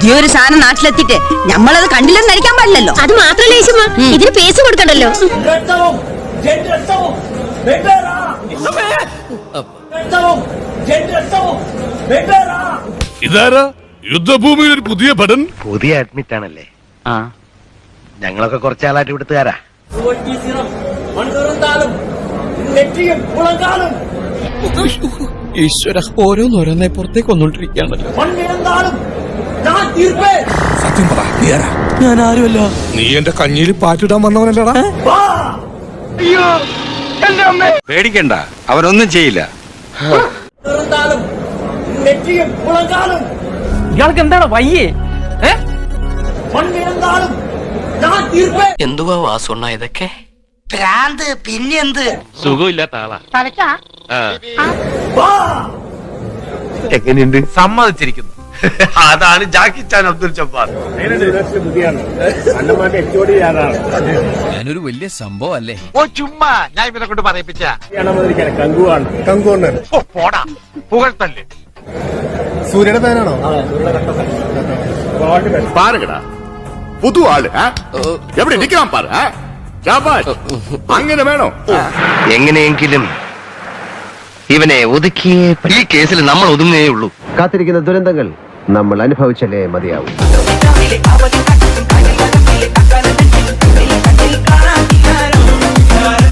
പുതിയൊരു സാധനം നാട്ടിലെത്തിട്ട് നമ്മളത് കണ്ടില്ലെന്ന് നടിക്കാൻ പാടില്ലല്ലോ. അത് മാത്രല്ല യേശുമ്മ, ഇതിന് പേസ് കൊടുക്കണ്ടല്ലോ. ഇതാരാ യുദ്ധഭൂമിയിൽ ഒരു പുതിയ ഭടൻ? പുതിയ അഡ്മിറ്റ് ആണല്ലേ? ഞങ്ങളൊക്കെ കുറച്ചാളായിട്ട് ഇവിടുത്തുകാരാ. ഈശ്വര, ഓരോന്നോരോന്നെ പുറത്തേക്ക് വന്നോണ്ടിരിക്കുകയാണല്ലോ. സത്യം പറ, ഞാൻ ആരുമല്ല. നീ എന്റെ കഞ്ഞിയിൽ പാറ്റിടാൻ വന്നവനല്ലടാ. പേടിക്കണ്ട, അവനൊന്നും ചെയ്യില്ല. ഇയാൾക്ക് എന്താണ് വയ്യേ? എന്തുവാ വാസുണ്ണ ഇതൊക്കെ? ഭ്രാന്ത് പിന്നെന്ത്? സുഖമില്ലാത്ത ആളാ. എങ്ങനെയുണ്ട്? സമ്മതിച്ചിരിക്കുന്നു. അതാണ് ജാക്കി ചാൻ അബ്ദുൽ ജബ്ബാർ. ഞാനൊരു വലിയ സംഭവം അല്ലേ? ഓ ചുമ്മാ, ഞാൻ ഇവനെ കൊണ്ട് പറയിപ്പിച്ച പോടാ പുകഴ്ത്തല്ലേ. സൂര്യയുടെ പേരാണോ? பாருங்கடா புது ஆளு எப்படி நிக்கிறான் பாரு. അങ്ങനെ വേണോ? എങ്ങനെയെങ്കിലും ഇവനെ ഒതുക്കിയേ. ഈ കേസിൽ നമ്മൾ ഒതുങ്ങേ ഉള്ളൂ. കാത്തിരിക്കുന്ന ദുരന്തങ്ങൾ നമ്മൾ അനുഭവിച്ചല്ലേ മതിയാവും.